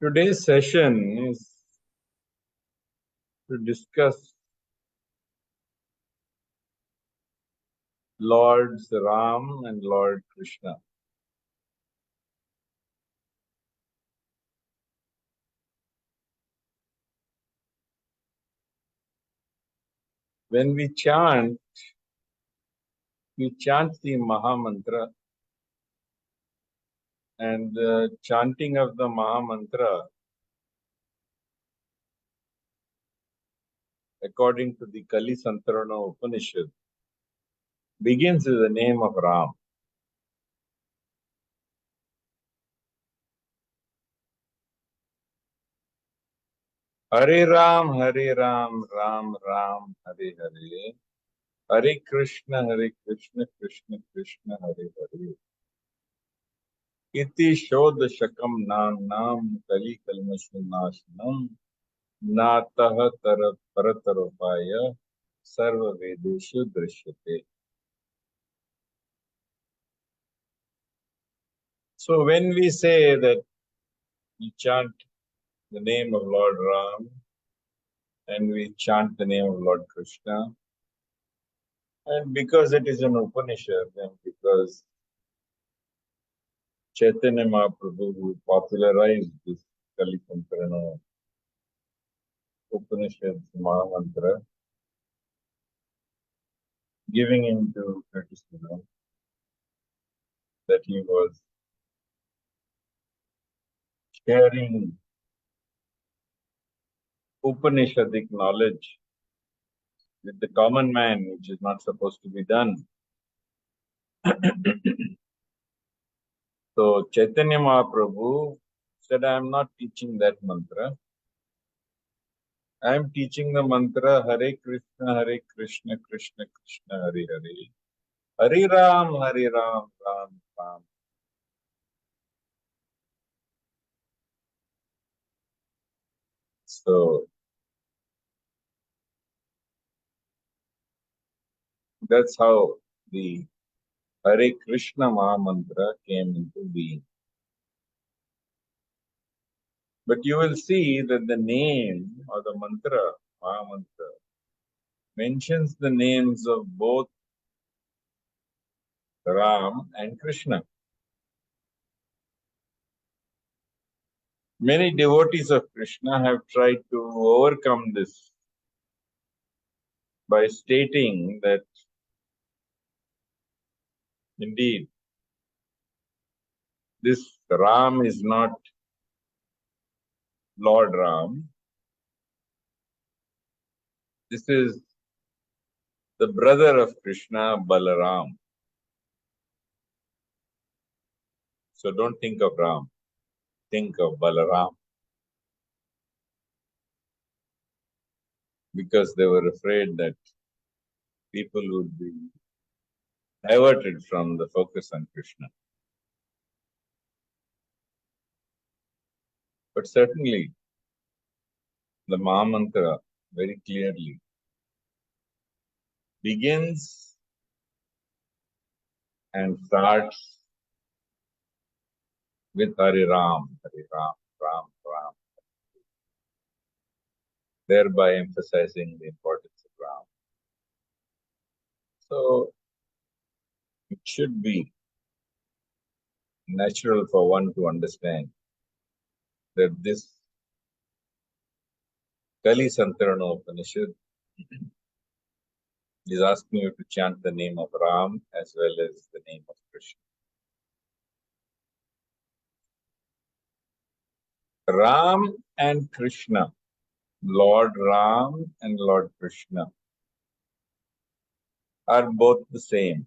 Today's session is to discuss Lords Ram and Lord Krishna. When we chant the Maha Mantra, and the chanting of the Maha Mantra, according to the Kali Santarana Upanishad, begins with the name of Ram. Hare Ram, Ram Ram, Hare Hare. Hare Krishna, Krishna Krishna, Hare Hare. Iti Shodashakam Nam Kali Kalmashanashanam Natah Parataropaya Sarva Vedeshu Drishyate. So when we say that we chant the name of Lord Ram and we chant the name of Lord Krishna, and because it is an Upanishad and because Chaitanya Mahaprabhu, who popularized this Kali Santarana Upanishad Maha Mantra, giving him to criticism that he was sharing Upanishadic knowledge with the common man, which is not supposed to be done. So Chaitanya Mahaprabhu said, I am not teaching that mantra. I am teaching the mantra Hare Krishna, Krishna Krishna, Hare Hare. Hare Ram, Ram Ram. So that's how the Hare Krishna Maha Mantra came into being. But you will see that the name or the mantra, Maha Mantra, mentions the names of both Ram and Krishna. Many devotees of Krishna have tried to overcome this by stating that indeed this Ram is not Lord Ram. This is the brother of Krishna, Balaram. So don't think of Ram, think of Balaram. Because they were afraid that people would be diverted from the focus on Krishna. But certainly, the Maha Mantra very clearly begins and starts with Hare Ram, Ram Ram, thereby emphasizing the importance of Ram. So, it should be natural for one to understand that this Kali Santarana Upanishad is asking you to chant the name of Ram as well as the name of Krishna. Ram and Krishna, Lord Ram and Lord Krishna, are both the same.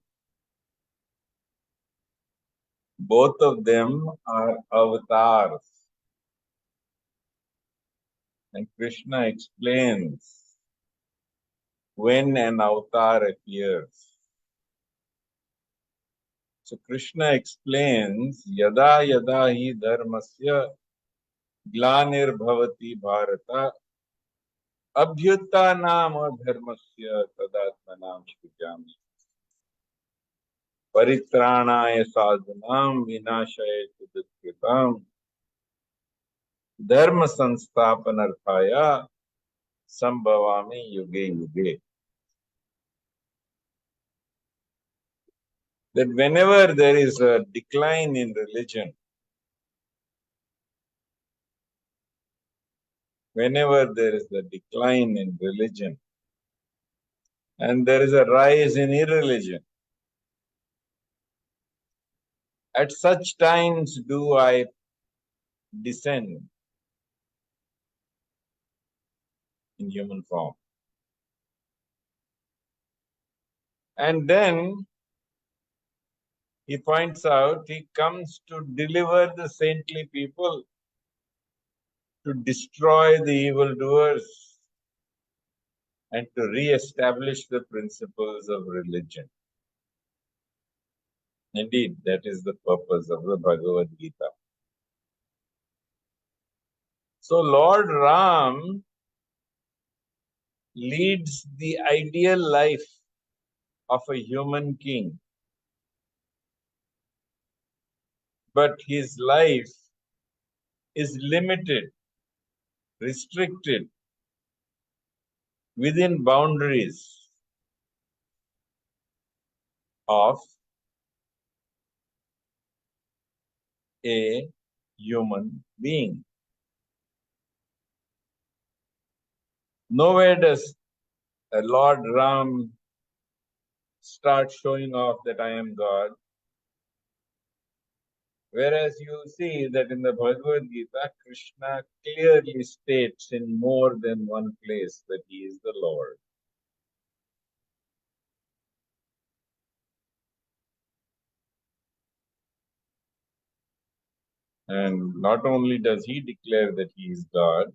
Both of them are avatars. And Krishna explains when an avatar appears. So Krishna explains, Yada yada hi dharmasya glanir bhavati bharata abhyutanama dharmasya tadatmanam shrijami paritranaya sadhanam vinashaya tudatkritam dharma sansthapanarthaya sambhavami yuge yuge. That whenever there is a decline in religion, whenever there is a decline in religion and there is a rise in irreligion, at such times do I descend in human form. And then he points out he comes to deliver the saintly people, to destroy the evildoers, and to re-establish the principles of religion. Indeed, that is the purpose of the Bhagavad-Geeta. So Lord Ram leads the ideal life of a human king, but his life is limited, restricted within boundaries of a human being. Nowhere does Lord Ram start showing off that I am God. Whereas you see that in the Bhagavad-Gita, Krishna clearly states in more than one place that he is the Lord. And not only does he declare that he is God,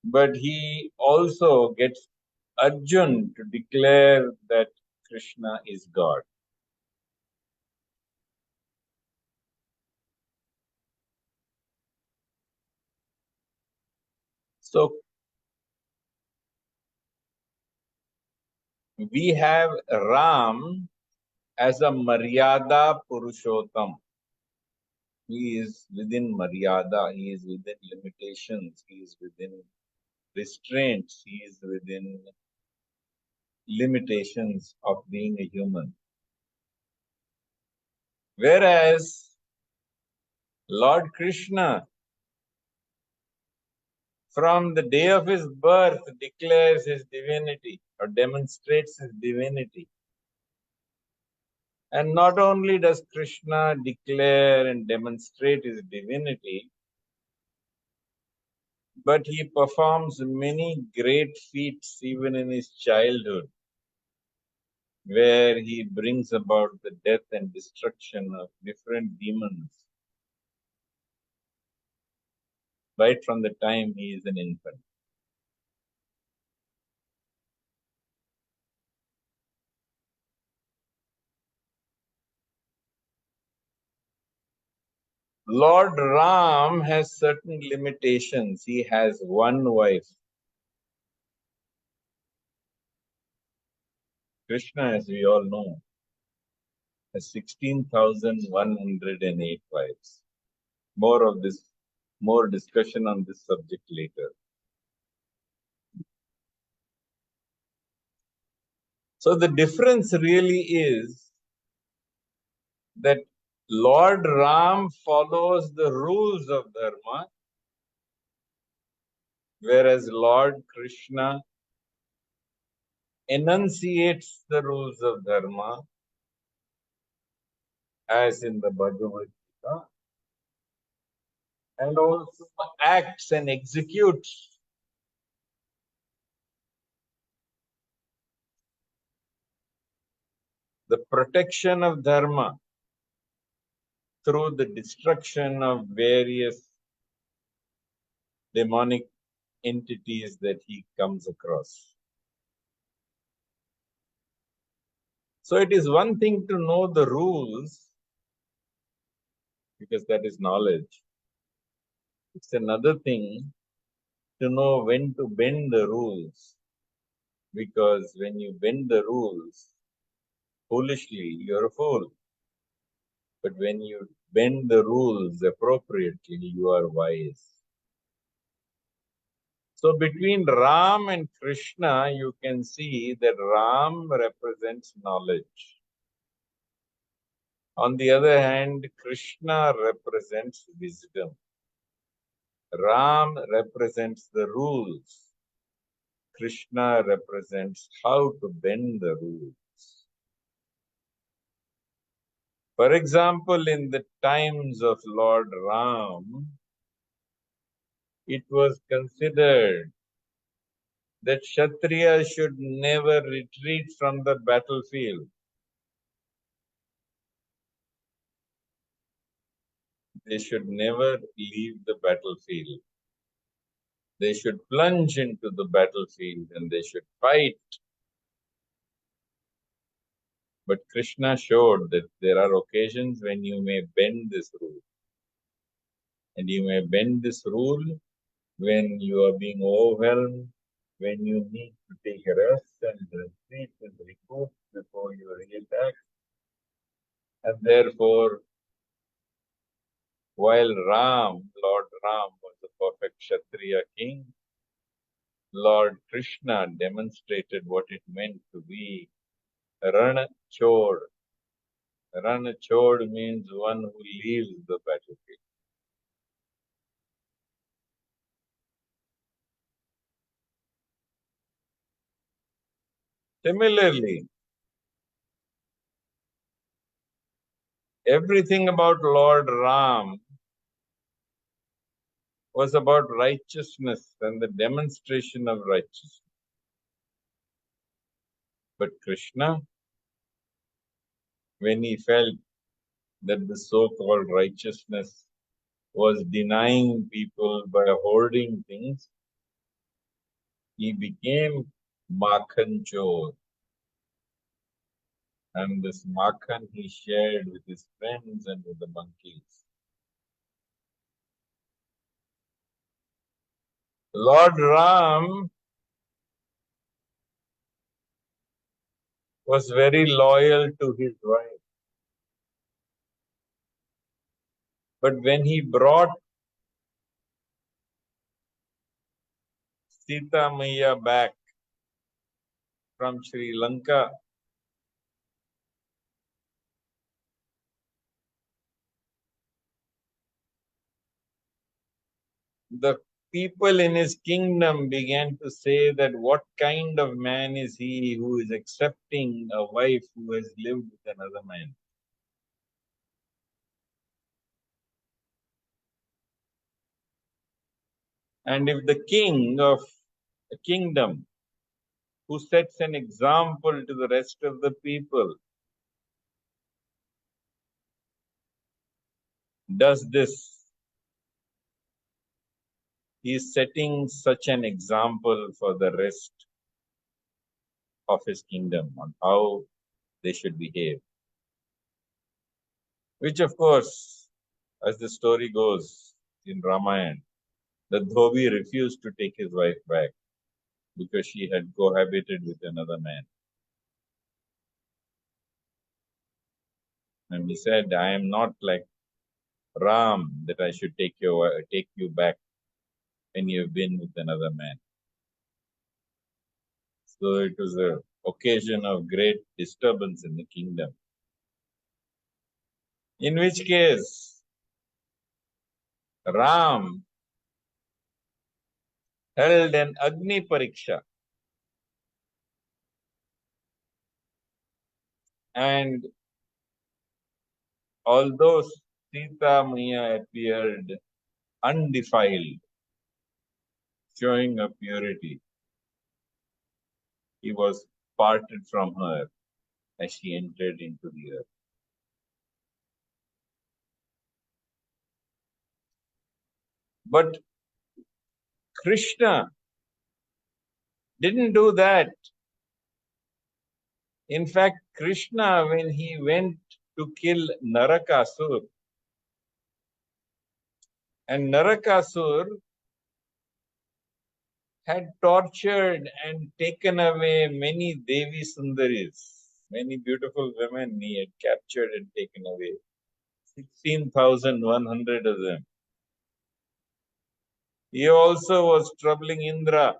but he also gets Arjun to declare that Krishna is God. So we have Ram as a Maryada Purushottam. He is within Maryada, he is within limitations, he is within restraints, he is within limitations of being a human. Whereas Lord Krishna, from the day of his birth, declares his divinity or demonstrates his divinity. And not only does Krishna declare and demonstrate his divinity, but he performs many great feats even in his childhood, where he brings about the death and destruction of different demons right from the time he is an infant. Lord Ram has certain limitations. He has one wife. Krishna, as we all know, has 16,108 wives. More discussion on this subject later. So the difference really is that Lord Ram follows the rules of Dharma, whereas Lord Krishna enunciates the rules of Dharma, as in the Bhagavad-Gita, and also acts and executes the protection of Dharma through the destruction of various demonic entities that he comes across. So it is one thing to know the rules, because that is knowledge. It's another thing to know when to bend the rules, because when you bend the rules foolishly, you're a fool. But when you bend the rules appropriately, you are wise. So between Ram and Krishna, you can see that Ram represents knowledge. On the other hand, Krishna represents wisdom. Ram represents the rules. Krishna represents how to bend the rules. For example, in the times of Lord Ram, it was considered that Kshatriyas should never retreat from the battlefield. They should never leave the battlefield. They should plunge into the battlefield and they should fight. But Krishna showed that there are occasions when you may bend this rule. And you may bend this rule when you are being overwhelmed, when you need to take a rest and retreat and recoup before you reattack. And therefore, while Lord Ram was a perfect Kshatriya king, Lord Krishna demonstrated what it meant to be Rana Chod. Rana Chod means one who leaves the battlefield. Similarly, everything about Lord Ram was about righteousness and the demonstration of righteousness. But Krishna, when he felt that the so-called righteousness was denying people by hoarding things, he became Makhan Chor. And this Makhan he shared with his friends and with the monkeys. Lord Ram was very loyal to his wife. But when he brought Sita Maya back from Sri Lanka, the people in his kingdom began to say that what kind of man is he who is accepting a wife who has lived with another man? And if the king of a kingdom who sets an example to the rest of the people does this, he is setting such an example for the rest of his kingdom on how they should behave. Which of course, as the story goes in Ramayana, the Dhobi refused to take his wife back because she had cohabited with another man. And he said, I am not like Ram that I should take you back when you have been with another man. So it was an occasion of great disturbance in the kingdom. In which case, Ram held an Agni Pariksha. And although Sita Maya appeared undefiled, showing her purity, he was parted from her as she entered into the earth. But Krishna didn't do that. In fact, Krishna, when he went to kill Narakasur, and Narakasur had tortured and taken away many Devi Sundaris, many beautiful women he had captured and taken away. 16,100 of them. He also was troubling Indra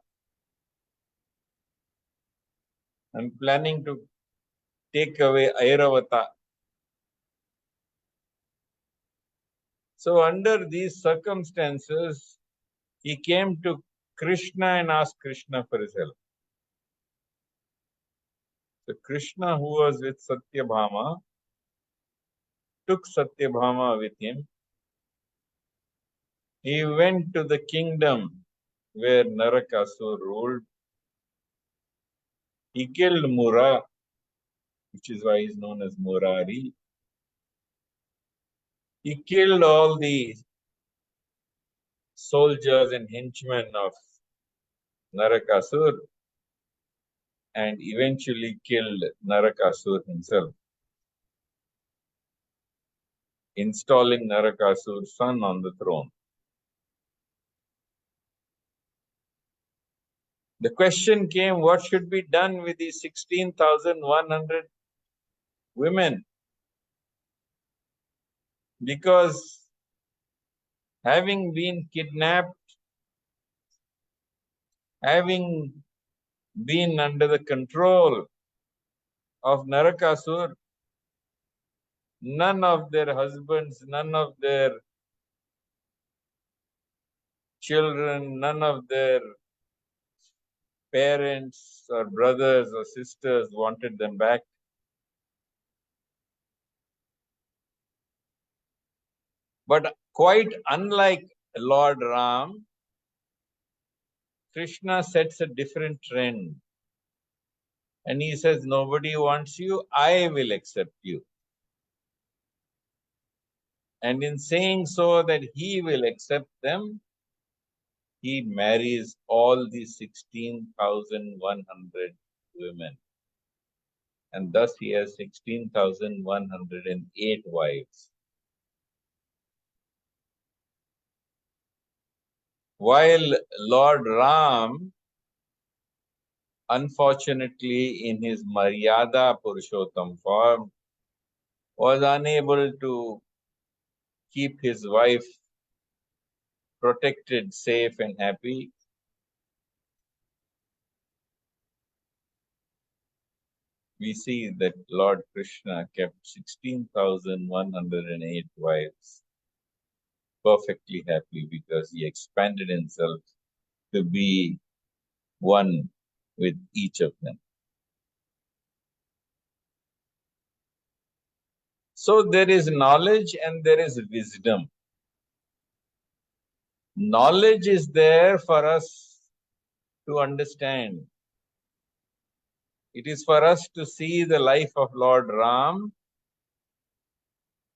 and planning to take away Airavata. So under these circumstances, he came to Krishna and asked Krishna for his help. So Krishna, who was with Satyabhama, took Satyabhama with him. He went to the kingdom where Narakasur ruled. He killed Mura, which is why he is known as Murari. He killed all the soldiers and henchmen of Narakasur and eventually killed Narakasur himself, installing Narakasur's son on the throne. The question came, what should be done with these 16,100 women? Because having been kidnapped, having been under the control of Narakasur, none of their husbands, none of their children, none of their parents or brothers or sisters wanted them back. But quite unlike Lord Ram, Krishna sets a different trend. And he says, nobody wants you, I will accept you. And in saying so that he will accept them, he marries all the 16,100 women. And thus he has 16,108 wives. While Lord Ram, unfortunately in his Maryada Purushottam form, was unable to keep his wife protected, safe and happy, we see that Lord Krishna kept 16,108 wives perfectly happy because he expanded himself to be one with each of them. So there is knowledge and there is wisdom. Knowledge is there for us to understand. It is for us to see the life of Lord Ram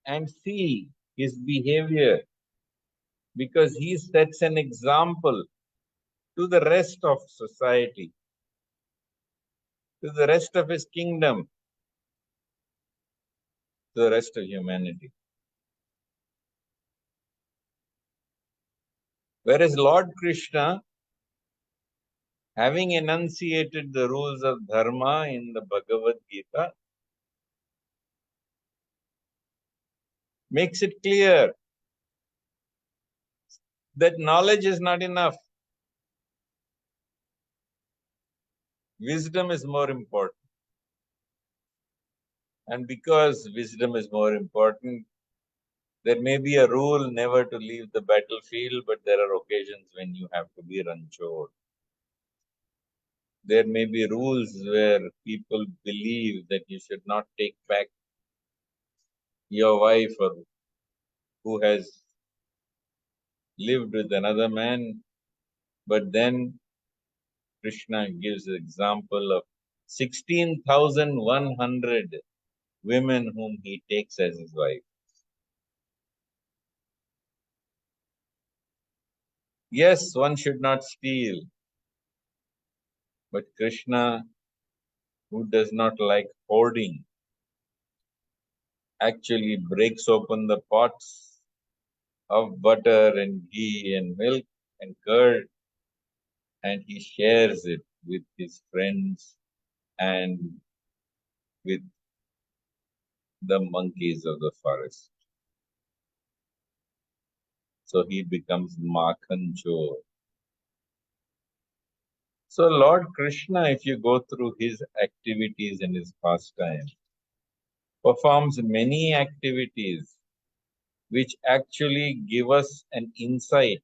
and see his behavior, because he sets an example to the rest of society, to the rest of his kingdom, to the rest of humanity. Whereas Lord Krishna, having enunciated the rules of dharma in the Bhagawad-Geeta, makes it clear that knowledge is not enough. Wisdom is more important. And because wisdom is more important, there may be a rule never to leave the battlefield, but there are occasions when you have to be ranchoed. There may be rules where people believe that you should not take back your wife or who has lived with another man, but then Krishna gives the example of 16,100 women whom he takes as his wife. Yes, one should not steal, but Krishna, who does not like hoarding, actually breaks open the pots of butter and ghee and milk and curd, and he shares it with his friends and with the monkeys of the forest. So he becomes Makhan Chor. So Lord Krishna, if you go through his activities and his pastime, performs many activities which actually give us an insight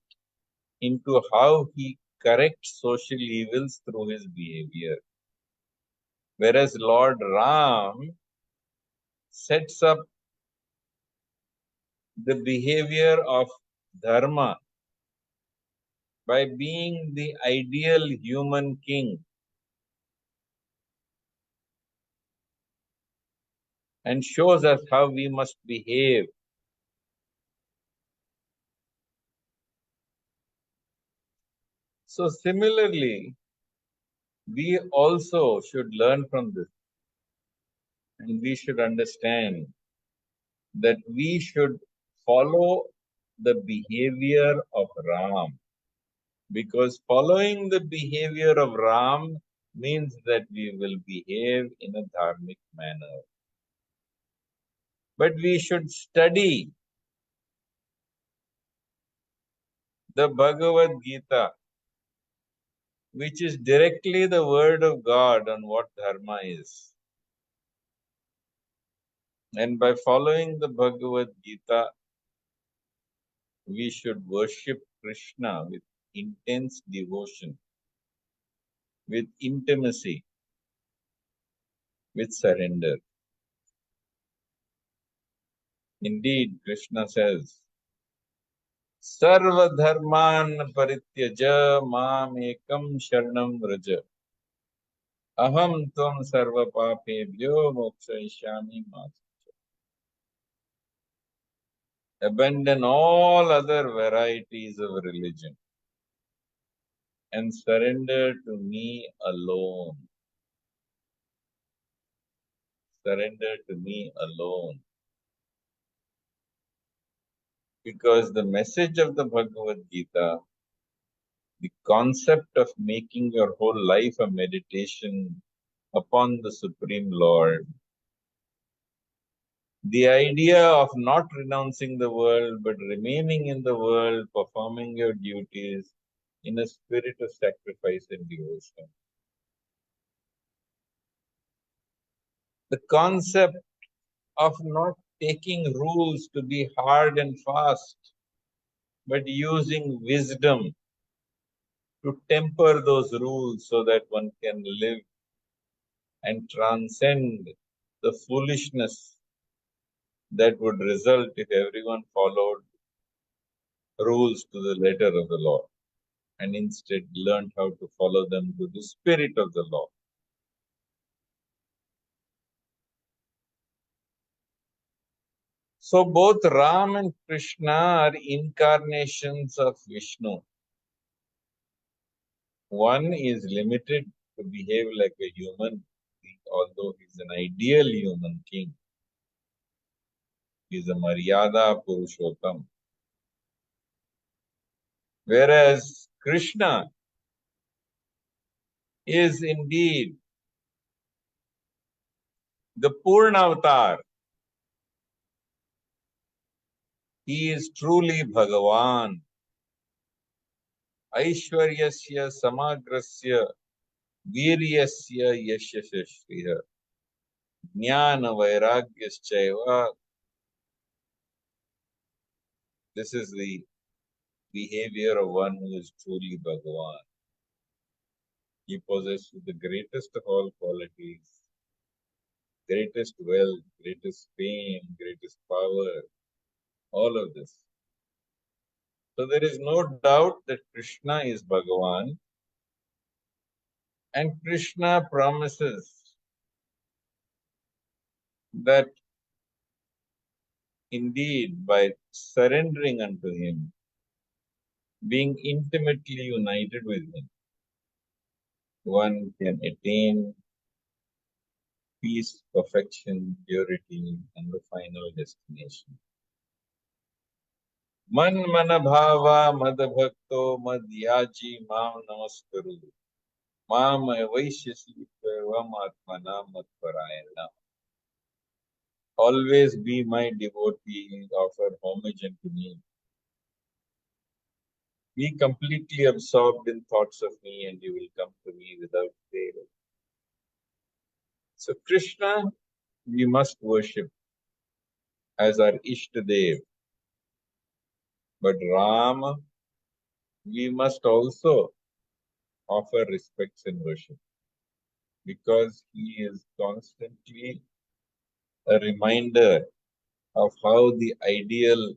into how he corrects social evils through his behavior. Whereas Lord Ram sets up the behavior of dharma by being the ideal human king and shows us how we must behave. So similarly, we also should learn from this, and we should understand that we should follow the behavior of Ram, because following the behavior of Ram means that we will behave in a dharmic manner. But we should study the Bhagavad-Geeta, which is directly the word of God on what dharma is. And by following the Bhagavad-Geeta, we should worship Krishna with intense devotion, with intimacy, with surrender. Indeed, Krishna says, Sarva dharman parityaja mam ekam sharanam vraja. Aham tvam sarva papebhyo mokshayishyami ma. Abandon all other varieties of religion and surrender to me alone. Surrender to me alone. Because the message of the Bhagavad Gita, the concept of making your whole life a meditation upon the Supreme Lord, the idea of not renouncing the world but remaining in the world, performing your duties in a spirit of sacrifice and devotion. The concept of not taking rules to be hard and fast, but using wisdom to temper those rules so that one can live and transcend the foolishness that would result if everyone followed rules to the letter of the law and instead learned how to follow them to the spirit of the law. So both Ram and Krishna are incarnations of Vishnu. One is limited to behave like a human, although he's an ideal human king. He's a Maryada Purushottam. Whereas Krishna is indeed the Purna Avatar. He is truly Bhagavan. Aishwaryasya Samagrasya Viryasya Yashashashriha Jnana Vairagyaschaiva. This is the behavior of one who is truly Bhagavan. He possesses the greatest of all qualities, greatest wealth, greatest fame, greatest power, all of this. So there is no doubt that Krishna is Bhagavan, and Krishna promises that indeed by surrendering unto him, being intimately united with him, one can attain peace, perfection, purity, and the final destination. Man mana bhava mad bhakto mad yaji mam namaskaru. Mam vaishyasi vam atmana mad parayana. Always be my devotee, offer homage unto me. Be completely absorbed in thoughts of me and you will come to me without fail. So Krishna, we must worship as our Ishtadev. But Rama, we must also offer respects and worship because he is constantly a reminder of how the ideal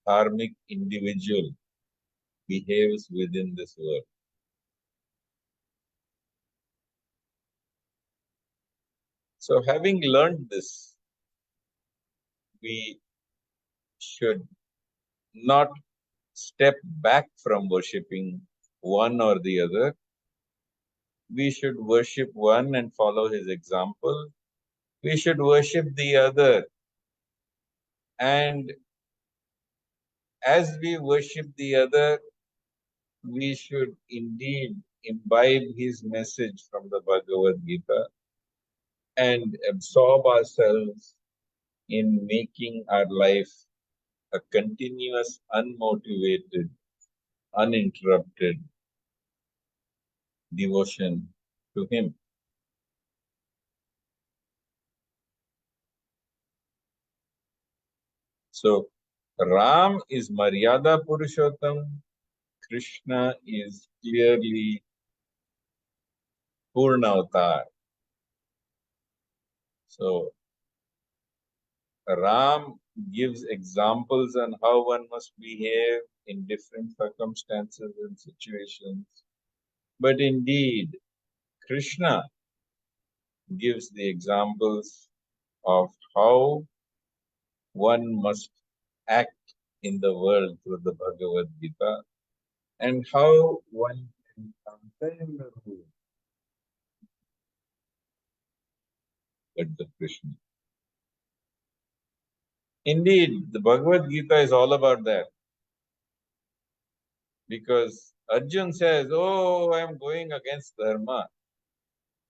dharmic individual behaves within this world. So having learned this, we should not step back from worshipping one or the other. We should worship one and follow his example. We should worship the other. And as we worship the other, we should indeed imbibe his message from the Bhagawad-Geeta and absorb ourselves in making our life a continuous, unmotivated, uninterrupted devotion to him. So, Ram is Maryada Purushottam, Krishna is clearly Purna Avatar. So, Ram gives examples on how one must behave in different circumstances and situations. But indeed, Krishna gives the examples of how one must act in the world through the Bhagavad-Gita and how one can contain the rule at the Krishna. Indeed, the Bhagavad-Gita is all about that. Because Arjun says, oh, I am going against Dharma.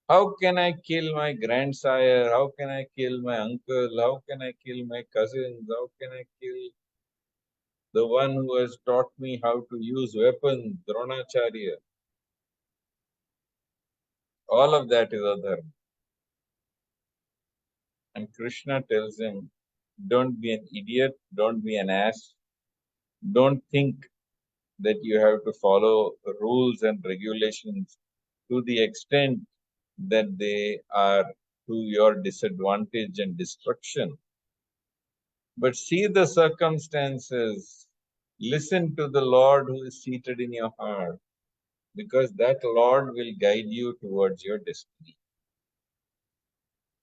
How can I kill my grandsire? How can I kill my uncle? How can I kill my cousins? How can I kill the one who has taught me how to use weapons, Dronacharya? All of that is adharma. And Krishna tells him, don't be an idiot, don't be an ass, don't think that you have to follow rules and regulations to the extent that they are to your disadvantage and destruction. But see the circumstances, listen to the Lord who is seated in your heart, because that Lord will guide you towards your destiny.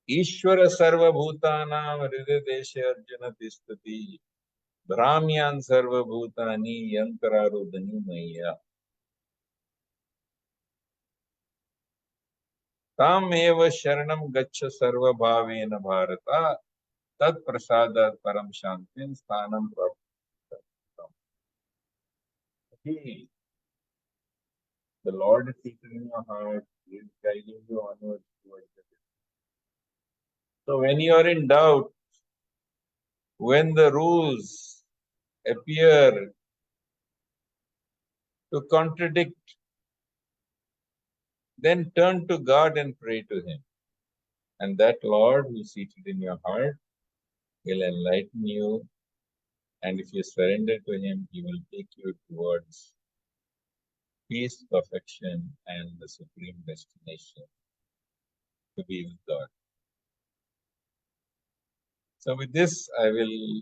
Ishvara sarva bhutanam hridayeshe arjuna tishtati Brahmyan sarva bhutani yantararudani maya tam eva sharanam gaccha sarva bhavena bharata tat prasadat param shantin sthanam praptam. He, the Lord is seated in your heart, He is guiding you onwards towards the destiny. So when you are in doubt, when the rules appear to contradict, then turn to God and pray to Him. And that Lord who is seated in your heart will enlighten you. And if you surrender to Him, He will take you towards peace, perfection, and the supreme destination to be with God. So with this, I will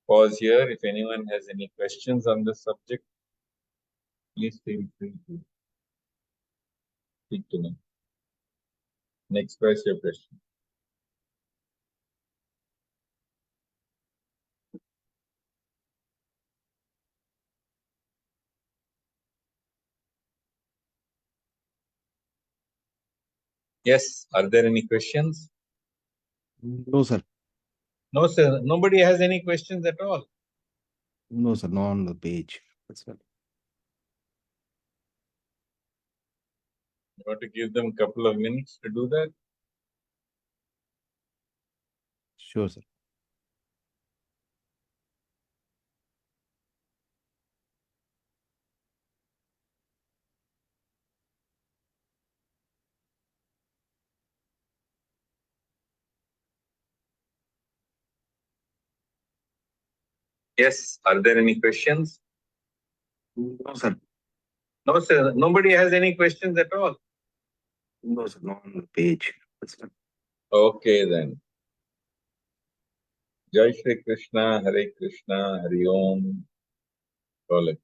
pause here. If anyone has any questions on this subject, please feel free to speak to me and express your question. Yes, are there any questions? No, sir. No, sir. Nobody has any questions at all. No, sir. Not on the page. That's right. You want to give them a couple of minutes to do that? Sure, sir. Yes, are there any questions? No, sir. No, sir. Nobody has any questions at all. No, sir. Not on the page. That's all. Okay then. Jai Shri Krishna, Hare Krishna, Hari Om. Call it.